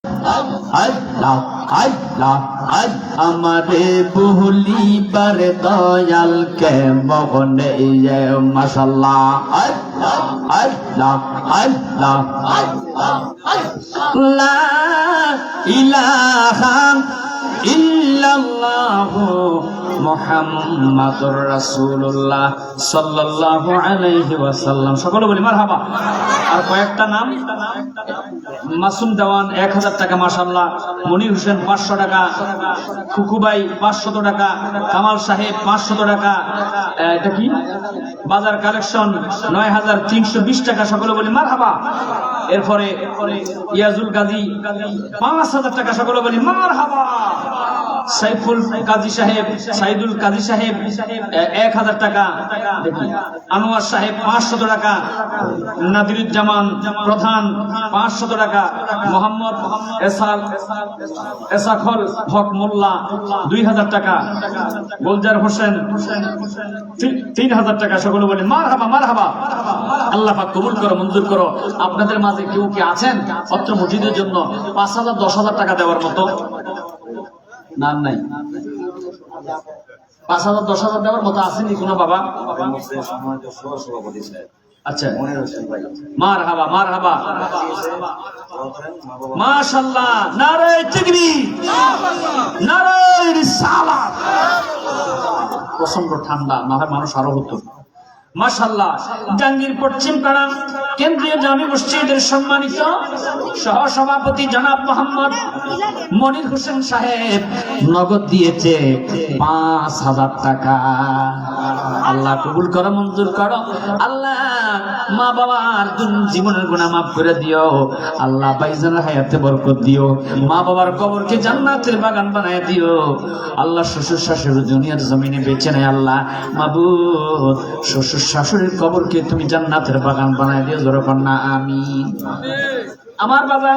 আল্লাহ আল্লাহ আমারে ভুলিবার দয়াল কে মগনে মাশাআল্লাহ আল্লাহ আল্লাহ আল্লাহ লা ইলাহা ইল্লাল্লাহু মুহাম্মাদুর রাসূলুল্লাহ সাল্লাল্লাহু আলাইহি ওয়াসাল্লাম। সকলে বলি মারহাবা। আর কয়েকটা নাম, মাসুম দেওয়ান 1000 টাকা মাশাআল্লাহ, মনির হোসেন 500 টাকা, খুকুবাই 500 টাকা, কামাল সাহেব 500 টাকা, এটা কি বাজার কালেকশন 9320 টাকা। সকলে বলি মারহাবা। এরপরে ইয়াজুল গাজী 5000 টাকা। সকলে বলি মারহাবা। সাইফুল কাজী সাহেব, সাইদুল কাজী সাহেব 1000 টাকা। আনোয়ার সাহেব 500 টাকা, নাদিরুজ্জামান প্রধান 500 টাকা, মোহাম্মদ এসাখল হক মোল্লা 2000 টাকা, গোলজার হোসেন 3000 টাকা। সকলে বলি মারহাবা মারহাবা। আল্লাহ পাক কবুল করো, মঞ্জুর করো। আপনাদের মাঝে কেউ কি আছেন অত্র মসজিদের জন্য 5000 10,000 টাকা দেওয়ার মতো? না নাই, 5000 10,000 দেওয়ার মতো আসেনি কোনো বাবা? আচ্ছা, মারহাবা মারহাবা মাশাআল্লাহ। নারে তাকবীর, নারে রিসালাত। প্রচন্ড ঠান্ডা, না হয় মানুষ আরো হতো। মাশাআল্লাহ। জাঙ্গির পশ্চিম পাড়া কেন্দ্রীয় জামি মসজিদের সম্মানিত সহসভাপতি জনাব মোহাম্মদ মনির হোসেন সাহেব নগদ দিয়েছে 5000 টাকা। আল্লাহ কবুল করো, মঞ্জুর করো। আল্লাহ মা বাবার জীবনের গুনাহ মাফ করে দিও। আল্লাহ ভাইজানের হায়াতে বরকত দিও। মা বাবার কবরকে জান্নাতের বাগান বানায় দিও। আল্লাহ শ্বশুর শাশুড়ি দুনিয়ার জমিনে বেঁচে নেয়। আল্লাহ মাবুদ শ্বশুর শাশুড়ির কবরকে তুমি জান্নাতের বাগান বানায় দিও। জোরে কন্যা আমিন। আমার বাবা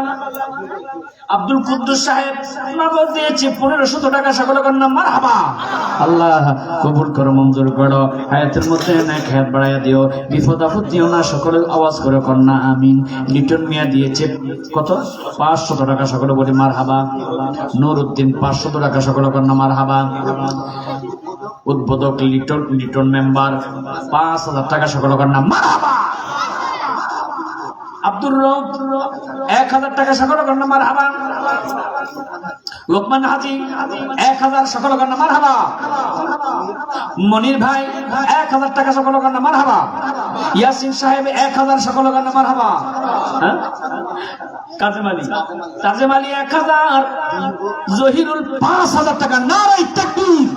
আব্দুল কুদ্দুস সাহেব নগদ দিয়েছে 1500 টাকা। সকলে কন্যা মারহাবা। আল্লাহ কবুল করো, মঞ্জুর করো। হায়াতের মধ্যে নেক হায়াত বাড়াইয়া দিও, বিপদ আপদ দিও না। সকলে আওয়াজ করে কন্যা আমিন। লিটন মিয়া দিয়েছে কত? 500 টাকা। সকলে বলি মারহাবা। নুরউদ্দিন 500 টাকা। সকলে কন্যা মারহাবা। উদ্বোধক লিটন মেম্বার 5000 টাকা। সকলে কন্যা মারহাবা। আব্দুর রব 1000 টাকা। সকলে কন্যা মারহাবা। লোকমান হাজি 1000। সকলে কন্যা মারহাবা। মনির ভাই 1000 টাকা। সকলে কন্যা মারহাবা। ইয়াসিন সাহেব 1000। সকলে কন্যা মারহাবা। কাজেম আলী 1000। জহিরুল 5000 টাকা। নারে তাকবীর,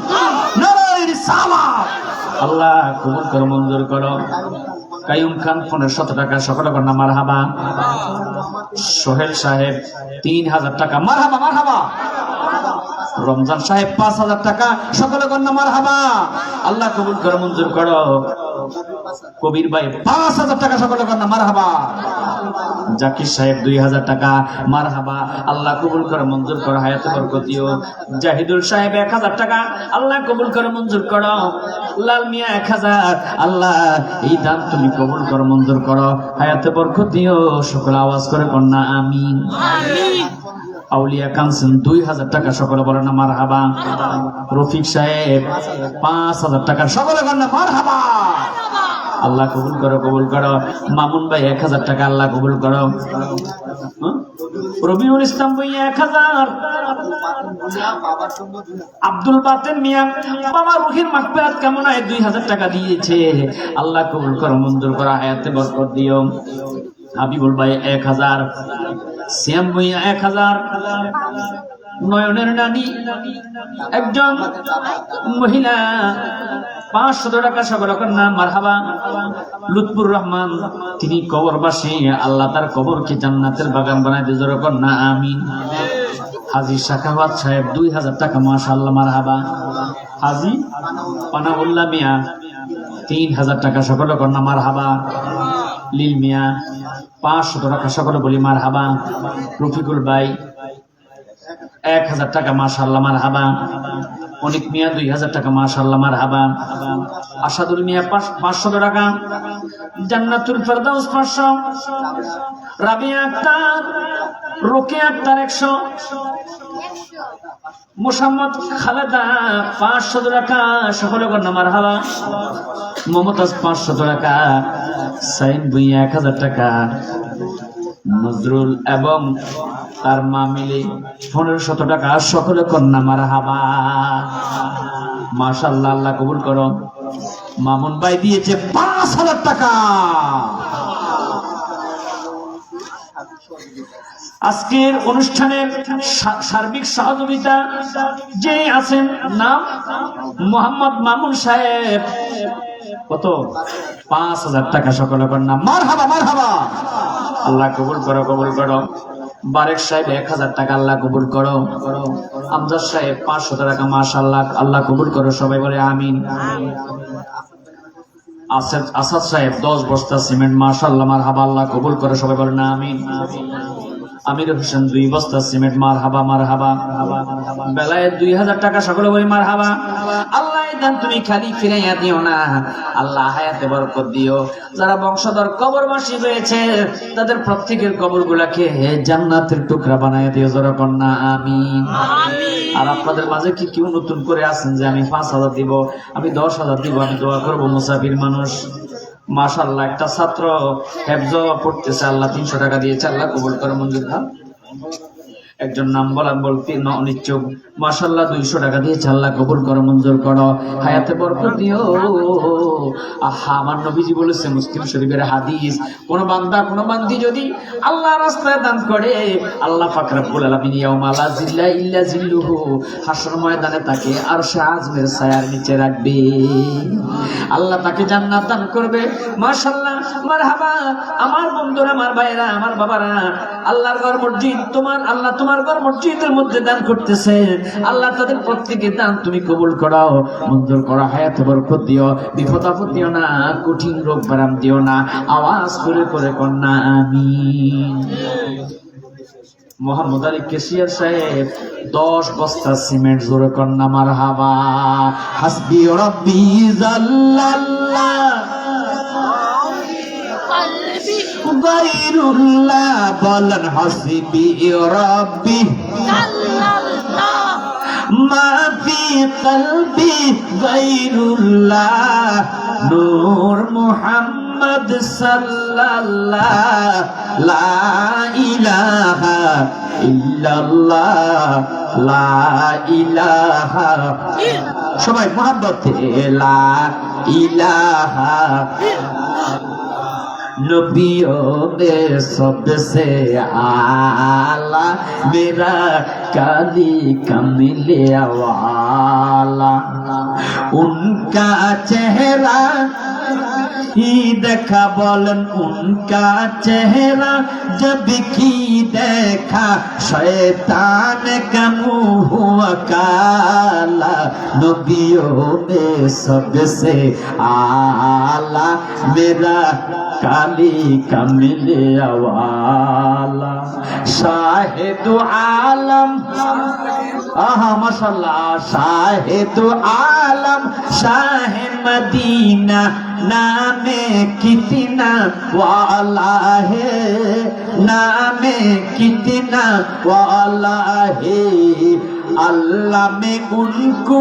নারে রিসালাত। আল্লাহ কবুল করো, মঞ্জুর করো। কাইয়ুম খান 1500 টাকা। সকলে কন্যা মারহাবা। সোহেল সাহেব 3000 টাকা। মারহাবা মারহাবা। রমজান সাহেব 5000 টাকা। সকলে কন্যা মারহাবা। আল্লাহ কবুল করো, মঞ্জুর করো। কবির ভাই 5000 টাকা। সকলে কন্যা মারহাবা। জাকির সাহেব 2000 টাকা। মারহাবা। আল্লাহ কবুল করো, মঞ্জুর করো। হায়াতে বরকত দিও। জাহিদুল সাহেব 1000 টাকা। আল্লাহ কবুল করো, মঞ্জুর করো। লাল মিয়া 1000। আল্লাহ এই দান তুমি কবুল করো, মঞ্জুর করো। হায়াতে বরকত দিও। সকলে আওয়াজ করে কন্যা আমিন। আউলিয়া কানসেন 2000 টাকা। সকলে বলেন না মারহাবা। রফিক সাহেব 5000 টাকা। সকলে কন্যা মারহাবা। আল্লাহ কবুল করো, কবুল করো। মামুন ভাই 1000 টাকা। আল্লাহ কবুল করো। রবিউল ইসলাম ভাই 1000। আব্দুল বাতেন মিয়া বাবা রুহির মাগফিরাত কামনায় 2000 টাকা দিয়েছে। আল্লাহ কবুল করো, মঞ্জুর করো। হায়াতে বরকত দিও। হাবিবুল ভাই 1000। শ্যাম ভাইয়া 1000। নয়নের নানি একজন মহিলা 500 টাকা। সকলে কন্যা মারহাবা। লুৎফুর রহমান তিনি কবরবাসী। আল্লাহ তার কবরকে জান্নাতের বাগান বানায় দিয়ে জোরে কন্যা আমিন। হাজী শাখাওয়াত সাহেব 2000 টাকা। মাশাআল্লাহ মারহাবা। হাজী পানাউল্লাহ মিয়া 3000 টাকা। সকলে কন্যা মারহাবা। লিল মিয়া 500 টাকা। সকলে বলি মারহাবা। রফিকুল ভাই 1000 টাকা। মাশাআল্লাহ মারহাবা। অনিক মিয়া 2000 টাকা। মাশাআল্লাহ মারহাবা। আসাদুল মিয়া 500 টাকা। জান্নাতুল ফেরদাউস 500, রাবিয়া আক্তার, রোকেয়া আক্তার 100, মোসাম্মদ খালেদা 500 টাকা, সকলে কন্যা মারহাবা। মমতাজ 500 টাকা, সাইন ভুঁইয়া 1000 টাকা, নজরুল এবং তার মা মিলে 1500 টাকা, সকলে কন্যা মারহাবা। মাশাআল্লাহ, আল্লাহ কবুল করো। মামুন ভাই দিয়েছে 5000 টাকা। আজকের অনুষ্ঠানের সার্বিক সহযোগিতা যে আছেন, নাম মোহাম্মদ মামুন সাহেব, কত 5000 টাকা, সকলে কন্যা মারহাবা মারহাবা। আল্লাহ কবুল করো, কবুল করো। বারেক সাহেব 1000 টাকা, আল্লাহ কবুল করো। আমজাদ সাহেব 500 টাকা, মাশাআল্লাহ, আল্লাহ কবুল করো। সবাই বলে আমিন। আসাদ সাহেব 10 বস্তা সিমেন্ট, মাশাআল্লাহ, মারহাবা, আল্লাহ কবুল করো। সবাই বলে না আমিন। আমির হোসেন 2 বস্তা সিমেন্ট, মারহাবা মারহাবা। বেলায়েত 2000 টাকা, সকলে বলি মারহাবা। আল্লাহ এই দান তুমি খালি ফিরাইয়া দিও না, আল্লাহ হায়াতে বরকত দিও। যারা বংশধর কবরবাসী হয়েছে তাদের প্রত্যেকের কবরগুলাকে জান্নাতের টুকরা বানাইয়া দিও, যারা কন্যা আমিন। আর আপনাদের মাঝে কি কেউ নতুন করে আছেন যে আমি 5000 দিব, আমি 10000 দিব, আমি দোয়া করবো? মুসাফির মানুষ, মাশাআল্লাহ, একটা ছাত্র হেফজ পড়তেছে, আল্লাহ 300 টাকা দিয়েছে, আল্লাহ কবুল করে মঞ্জুর খান। একজন নাম বলতে অনিচ্ছুক, মাশাআল্লাহ 200 টাকা দিয়েছে, আল্লাহ কবুল করো, মঞ্জুর করো, হায়াতে বরকত দিও। আহা, আমার নবীজি বলেছে, মুসলিম শরীফের হাদিস, কোন বান্দা কোন বান্দি যদি আল্লাহ রাস্তায় দান করে, আল্লাহ পাক রব্বুল আলামিন ইয়াউমা লা জিল্লা ইল্লা জিল্লুহু, হাসর ময়দানে তাকে আরশে আজমের ছায়ার নিচে রাখবে, আল্লাহ তাকে জান্নাত দান করবে। মাশাআল্লাহ, মারহাবা। আমার বন্ধুরা, আমার ভাইরা, আমার বাবারা, আল্লাহর ঘর মসজিদ, তোমার আল্লাহ তোমার ঘর মসজিদের মধ্যে দান করতেছে, আল্লাহ তাদের প্রত্যেকের দান তুমি কবুল করাও, মঞ্জুর করো, হায়াতে বরকত দিও, বিপদ আপদ দিও না, কঠিন রোগ বারাম দিও না, আওয়াজ করে করে কন্যা আমিন। মোহাম্মদ আলী কেশিয়ার সাহেব 10 বস্তা সিমেন্ট, জোরে কন্যা মারহাবা। হাসবি রাব্বি জাল্লাল্লাহ গায়রুল্লাহ, বলেন হাসবি রাব্বি জাল্লাল্লাহ, মা ফি কলবি গায়রুল্লাহ, নূর মুহাম্মদ সাল্লাল্লাহ, লা ইলাহা ইল্লাল্লাহ, লা ইলাহা, সবাই মুহাব্বতে লা ইলাহা। नबियों में सबसे आला मेरा काली कमले वाला, उनका चेहरा ही देखा, बोलन उनका चेहरा जब की देखा, शैतान का मुंह हुआ काला, नबियों में सबसे आला मेरा काली कमले वाला, शाहिदु आलम, आहा माशाल्लाह, शाहिदु आलम, शाह मदीना, नामे कितना वाला है, नामे कितना वाला है, अल्लाह में उनको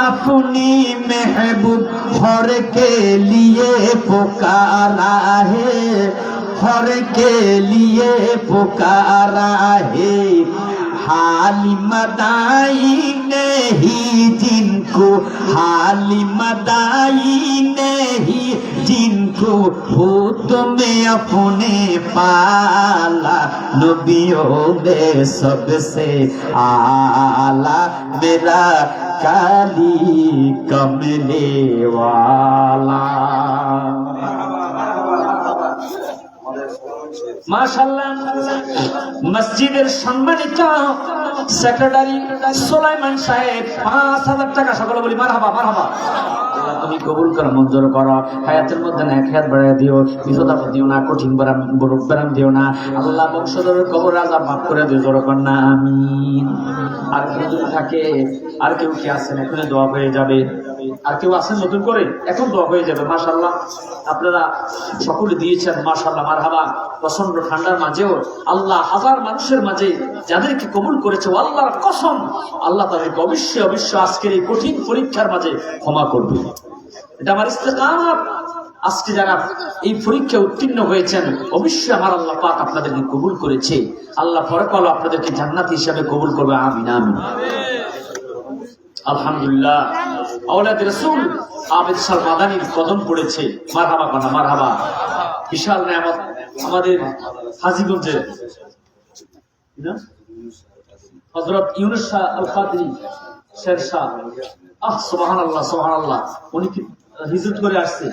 अपनी महबूब हर के लिए पुकारा है, हर के लिए पुकारा है, हाली मदाई नहीं जिनको, हाली मदाई नहीं जिनको, भूत में अपने पाला, नबियों में सबसे आला मेरा काली कमले वाला। মাশাআল্লাহ, মসজিদের সম্মানিত সেক্রেটারি সুলাইমান সাহেব 5000 টাকা, সকলে বলি মারহাবা মারহাবা। আল্লাহ তুমি কবুল করো, মঞ্জুর করো, হায়াতের মধ্যে না খেয়াত বাড়ায় দিও, বিপদ আপদ দিও না, কঠিন রোগ ব্যারাম দিও না, আল্লাহ বংশধরের কবর আযাব মাফ করে দিও, জোরে কন্যা আমিন। আর কেউ যদি থাকে, আর কেউ কি আছেন, এখনই দোয়া হয়ে যাবে। আর কেউ আছেন নতুন করে? এখন দোয়া হয়ে যাবে। মাশাআল্লাহ আপনারা সকলে দিয়েছেন, মাশাআল্লাহ মারহাবা। প্রচন্ড ঠান্ডার মাঝেও আল্লাহ হাজার মানুষের মাঝে যাদেরকে কবুল করেছে, আল্লাহর কসম আল্লাহ তাদেরকে অবশ্যই অবশ্যই আজকের এই কঠিন পরীক্ষার মাঝে ক্ষমা করবে। এটা আমার ইস্তেকামত। আজকে যারা এই পরীক্ষায় উত্তীর্ণ হয়েছেন, অবশ্যই আমার আল্লাহ পাক আপনাদেরকে কবুল করেছে। আল্লাহ পরকালে আপনাদেরকে জান্নাতি হিসাবে কবুল করবে। আমিন আমিন। আলহামদুলিল্লাহ। আওলাদ রাসূল আবেদ সাল মাদানির কদম পড়েছে। মারহাবা বানা মারহাবা। বিশাল নিয়ামত আমাদের হাজীগঞ্জের হযরত ইউনুস শাহ আল কাদরি শেরশাহ। সুবহানাল্লাহ সুবহানাল্লাহ। উনি কি হিজরত করে আসছে?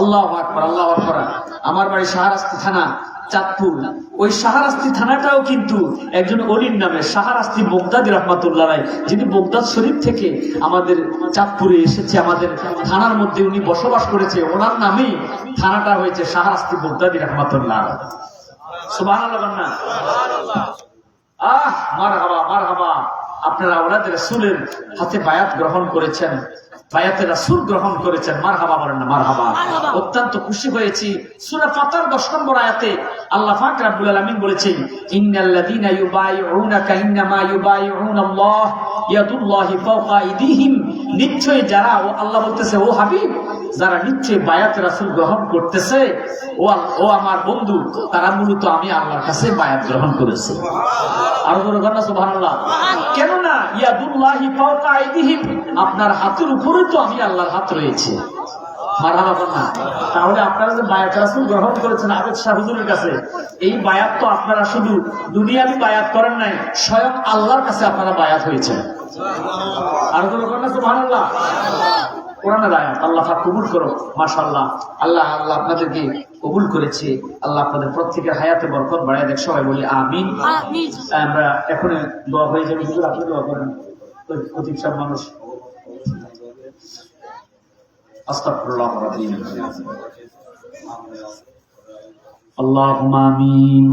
আল্লাহু আকবার আল্লাহু আকবার। আমার বাড়ি শাহরাস্তি থানা, চাঁদপুর। ওই শাহরাস্তি থানাটাও কিন্তু একজন অলির নামে, শাহরাস্তি বগদাদি রহমাতুল্লাহ আলাইহি, যিনি বগদাদ শরীফ থেকে আমাদের চাঁদপুরে এসেছে, আমাদের থানার মধ্যে উনি বসবাস করেছে, ওনার নামেই থানাটা হয়েছে শাহরাস্তি বগদাদি রহমাতুল্লাহ আলাইহি। সুবহানাল্লাহ না? মারহাবা মারহাবা। আপনারা আওলাদে রাসূলের হাতে বায়াত গ্রহণ করেছেন, বায়াতে রাসূল গ্রহণ করেছেন। মারহাবা বলেন না মারহাবা। অত্যন্ত খুশি হয়েছি। সূরা ফাতর 10 নম্বর আয়াতে আল্লাহ পাক রব্বুল আলামিন বলেছেন, ইন্নাল্লাযীনা ইউবাইউনাকা ইন্নামা ইউবাইউনাল্লাহ ইয়াদুল্লাহি ফাওকা আইদিহিম। নিশ্চয়ই যারা, আল্লাহ বলতেছে ও হাবিব, যারা নিশ্চয়ই বায়াতে রাসূল গ্রহণ করতেছে, ও আমার বন্ধু, তারা মূলত আমি আল্লাহর কাছে বায়াত গ্রহণ করেছে। আরো জোরে বলেন সুবহানাল্লাহ। কেননা ইয়াদুল্লাহি ফাওকা আইদিহিম, আপনার হাতের উপরে তো আমি আল্লাহর হাত রয়েছে। মারহাবা বলেন না? তাহলে আপনারা যে বায়াত রাসূল গ্রহণ করেছেন আবেদ শাহ হুজুরের কাছে, এই বায়াত তো আপনারা শুধু দুনিয়াবি বায়াত করেন নাই, স্বয়ং আল্লাহর কাছে আপনারা বায়াত হয়েছেন। আরো জোরে বলেন সুবহানাল্লাহ। কোরআনের আয়াত। আল্লাহ পাক কবুল করো। মাশাআল্লাহ। আল্লাহ আল্লাহ আপনাদেরকে কবুল করেছে। আল্লাহ আপনাদের প্রত্যেকের হায়াতে বরকত বাড়ায় দেখ। সবাই বলি আমিন। আমরা এখন দোয়া হয়ে যাবে। হুজুর আপনি দোয়া করেন। খতিব সাহেব মানুষ। আস্তাগফিরুল্লাহ রাব্বিল আল্লাহুম্মা আমিন।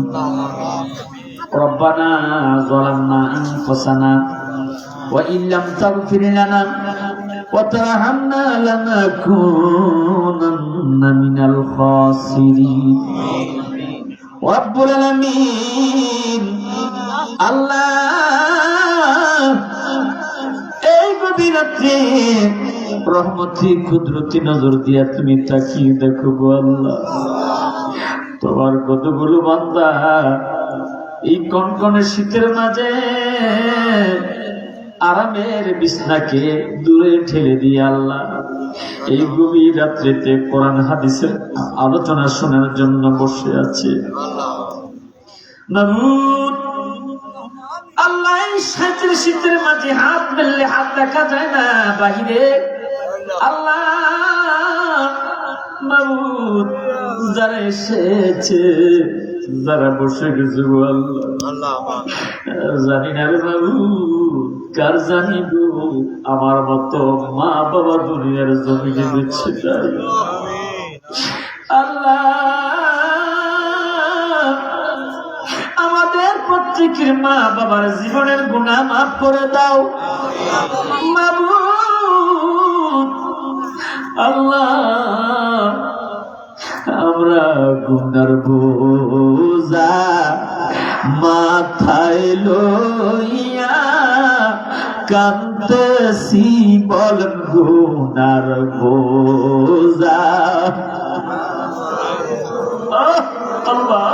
রব্বানা যালামনা আনফুসানা ওয়া ইল্লাম তাগফির লানা وترحمنا لنكونن من الخاسرين رب العالمين। আল্লাহ এই গভীর রাত্রে রহমতি কুদরতি নজর দিয়া তুমি তাকিয়ে দেখো গো আল্লাহ, তোমার কতগুলো বান্দা এই কনকনে শীতের মাঝে আরামের বিছনাকে দূরে ঠেলে দিয়ে আল্লাহ এই গভীর রাত্রিতে কোরআন হাদিসের আলোচনা শোনার জন্য বসে আছে। আল্লাহ এই শীতের মাঝে হাত মেললে হাত দেখা যায় না বাহিরে। আল্লাহ মাবুদ যারা এসেছে, যারা বসে গেছে আল্লাহ জানি না রে বাবু, কার জানি গো, আমার মতো মা বাবা দুনিয়ার জমিনে দিচ্ছে তাই। আল্লাহ আমাদের প্রত্যেকের মা বাবার জীবনের গুনাহ মাফ করে দাও মাবুদ। আল্লাহ আমরা গুনার বোঝা মাথায় লইয়া কাঁদতেছি, বল গুনার বোঝা। আল্লাহ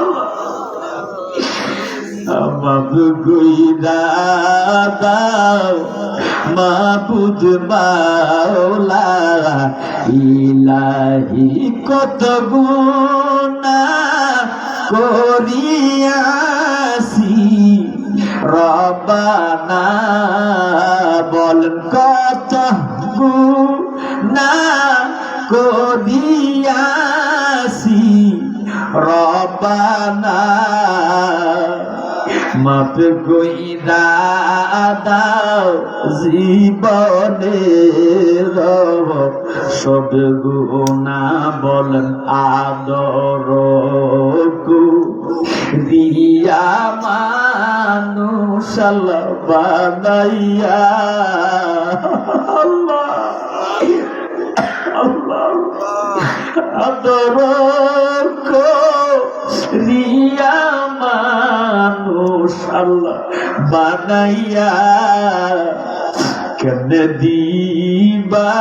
মাফ কইরা দাও মাবুদ মাওলা, ইলাহি কত গুনাহ করিয়াছি রব্বানা, বল কত গুনাহ করিয়াছি রব্বানা, মাফ কইরা দাও জীবনের সব গুনাহ, বলেন আদর দিয়া মানুষ বানাইয়া। আল্লাহ আল্লাহ আদর করিয়া মানুষ আল্লাহ বানাইয়া কেমনে দিবা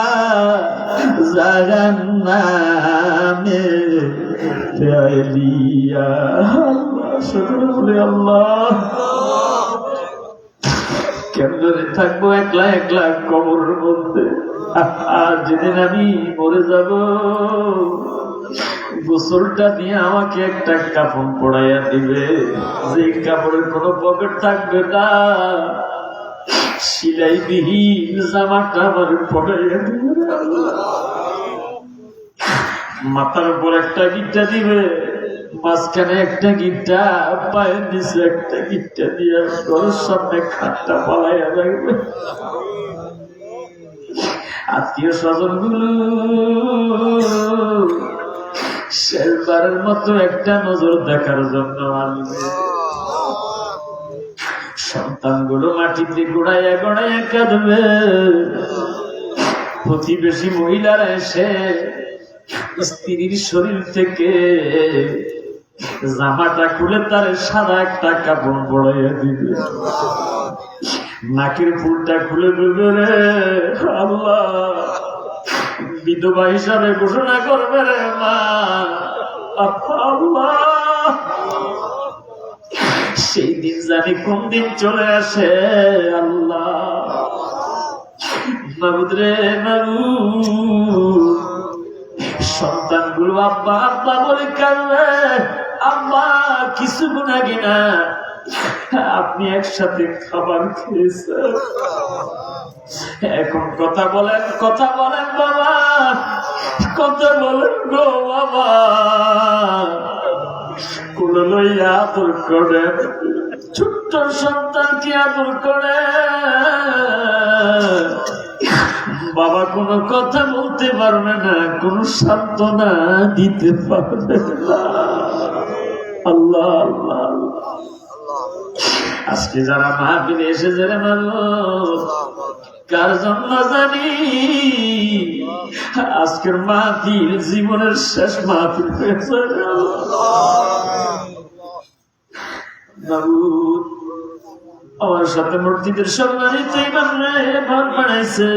জাহান্নামে ফেলিয়া আল্লাহ শুকর বলে আল্লাহ কেমনে থাকবো একলা একলা কবরের মধ্যে আর যেদিন আমি মরে যাব গোসলটা দিয়ে আমাকে একটা কাপড় পড়াইয়া দিবে যে কাপড়ের কোনো পকেট থাকবে না সিলাই বিহীন জামাটা আমার পড়াইয়া দিবে মাথার উপর একটা গিট্টা দিবে মাঝখানে একটা গিট্টা পায়ের নিচে একটা গিট্টা দিয়ে ঘরের সামনে খাটটা পালাইয়া লাগবে আত্মীয় স্বজন গুলো শেষবারের মতো একটা নজর দেখার জন্য আসবে সন্তানগুলো মাটিতে গোড়াইয়া গোড়াইয়া কাঁদবে প্রতিবেশী মহিলারা এসে স্ত্রীর শরীর থেকে জামাটা খুলে তার সাদা একটা কাপড় পড়াইয়া দিবে নাকের ফুলটা খুলে দেবে রে আল্লাহ বিধবা হিসাবে ঘোষণা করবে রে মা আল্লাহ সেই দিন জানি কোন দিন চলে আসে আল্লাহ মাবুদ রে মাবুদ সন্তানগুলো আব্বা আব্বা বলে কাঁদবে আব্বা কিছু গুনাহি না আপনি একসাথে খাবার খেয়েছেন এখন কথা বলেন বাবা কথা বলেন গো বাবা কোলে লইয়া আদর করে ছোট্ট সন্তানকে আদর করে বাবা কোনো কথা বলতে পারবে না কোনো সান্ত্বনা দিতে পারবে না আল্লাহ আল্লাহ আজকে যারা মাহফিলে এসেছে রে মানুষ কার জন্য জানি আজকের মাহফিল জীবনের শেষ মাহফিল হয়েছে আমার সাথে মসজিদের সম্মানিত ইমাম ভাব বানাইছে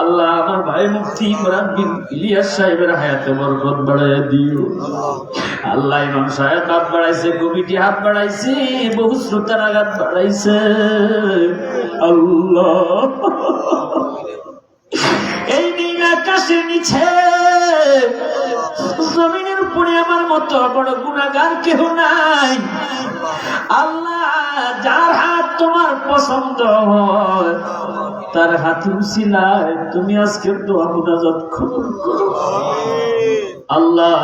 আল্লাহ আমার ভাই মুফতি ইমরান বিন ইলিয়াস সাহেবের হায়াতে বরকত বাড়াইয়া দিও আল্লাহ ইমাম সাহেব হাত বাড়াইছে কমিটি হাত বাড়াইছে বহু শ্রোতারা হাত বাড়াইছে আল্লাহ এই নীল আকাশের নিচে জমিনের উপরে আমার মতো বড় গুনাহগার কেহ নাই আল্লাহ যার হাত তোমার পছন্দ হয় তার হাতে উসিলায় তুমি আজকের দোয়া মুনাজাত কবুল করো আল্লাহ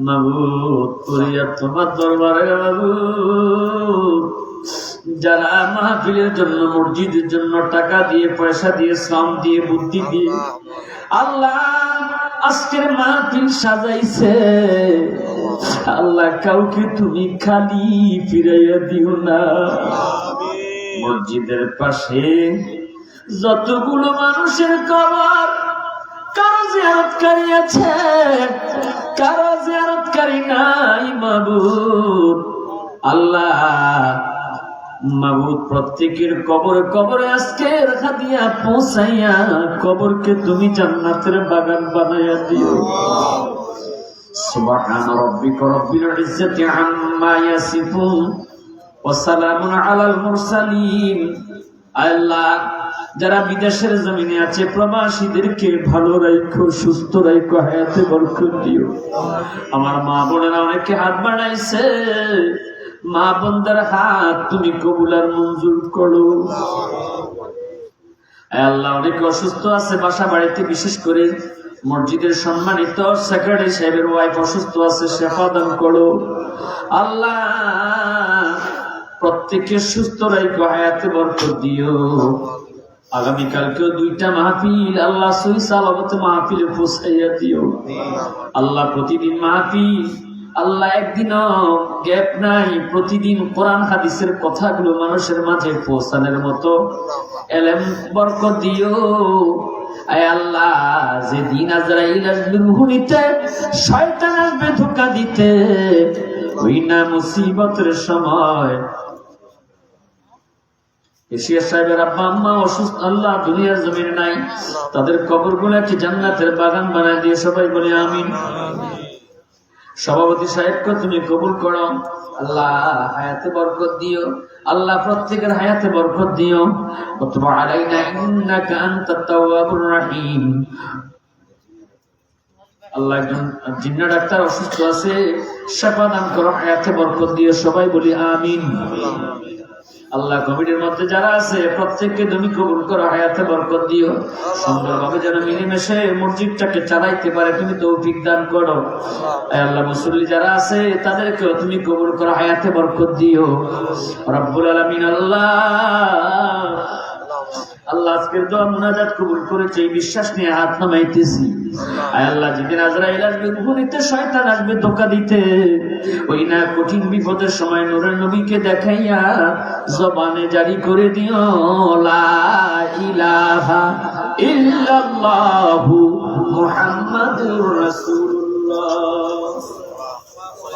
মাবুদ করিয়া তোমার দরবারে মাবুদ যারা মাহফিলের জন্য মসজিদের জন্য টাকা দিয়ে পয়সা দিয়ে শ্রম দিয়ে বুদ্ধি দিয়ে আল্লাহ আজকের মাহফিল সাজাইছে আল্লাহ কাউকে তুমি খালি ফিরাইয়া দিও না মসজিদের পাশে যতগুলো মানুষের কবর কারো জিয়ারতকারী আছে কারো জিয়ারতকারী নাই মাবুদ আল্লাহ মাবুদ প্রত্যেকের কবরে কবরে আজকে হাদিয়া পৌঁছাইয়া কবরকে তুমি জান্নাতের বাগান বানাইয়া দিও সুবহান রাব্বিকা রাব্বিল ইজ্জাতি আম্মা ইয়াসিফুন ওয়া সালামুন আলাল মুরসালিন আল্লাহ যারা বিদেশের জমিনে আছে প্রবাসীদেরকে ভালো রাখো সুস্থ রাখো হায়াতে বরকত দিও আমার মা বোনেরা অনেকে হাত বাড়াইছে মা বোনদের হাত তুমি কবুল আর মঞ্জুর করো আল্লাহ অনেকে অসুস্থ আছে বাসা বাড়িতে বিশেষ করে মসজিদের সম্মানিত সেক্রেটারি সাহেবের ওয়াইফ অসুস্থ আছে শেফা দান করো আল্লাহ প্রত্যেককে সুস্থ রাখো হায়াতে বরকত দিও আগামীকালকেও 2টা মাহফিল আল্লাহ সহি সালামতে মাহফিলে পৌঁছাইয়া দিও আল্লাহ প্রতিদিন মাহফিল আল্লাহ একদিনও গ্যাপ নাই প্রতিদিন কোরআন হাদিসের কথাগুলো মানুষের মাঝে পৌঁছানোর মতো এলেম বরকত দিও আয় আল্লাহ, যেদিন আজরাইল আসবে রূহ নিতে, শয়তান আসবে ধোঁকা দিতে, ওই না মুসিবতের সময় এশিয়া সাহেবের আব্বা আম্মা অসুস্থ, আল্লাহ দুনিয়ার জমিনে নাই, তাদের কবর গুলাকে জান্নাতের বাগান বানায় দিয়ে সবাই বলে আমিন। সভাপতি সাহেবকে তুমি কবুল করো আল্লাহ, হায়াতে বরকত দিও আল্লাহ, প্রত্যেকের হায়াতে বরকত দিও। ওয়া আলাইনা ইন্নাকা আনতাত তাওয়াবুর রহিম। আল্লাহ, একজন জিন্না ডাক্তার অসুস্থ আছে, শিফা দান করো, হায়াতে বরকত দিও, সবাই বলি আমিন। আল্লাহ, কমিটির মধ্যে যারা আছে প্রত্যেককে তুমি কবুল করো, হায়াতে বরকত দিও, সুন্দরভাবে যেন মিলেমিশে মসজিদটাকে চালাইতে পারে তুমি তৌফিক দান করো। আল্লাহ, মুসল্লি যারা আছে তাদেরকেও তুমি কবুল করো, হায়াতে বরকত দিও রব্বুল আলামিন। আল্লাহ, আজকের দোয়া মুনাজাত কবুল করেছে এই বিশ্বাস নিয়ে হাত নামাইতেছি। আল্লাহ, যেদিন আজরাইল আসবে রূহ নিতে, শয়তান আসবে ধোঁকা দিতে, ওই না কঠিন বিপদের সময় নূরের নবীকে দেখাইয়া জবানে জারি করে দিও লা ইলাহা ইল্লাল্লাহু মুহাম্মাদুর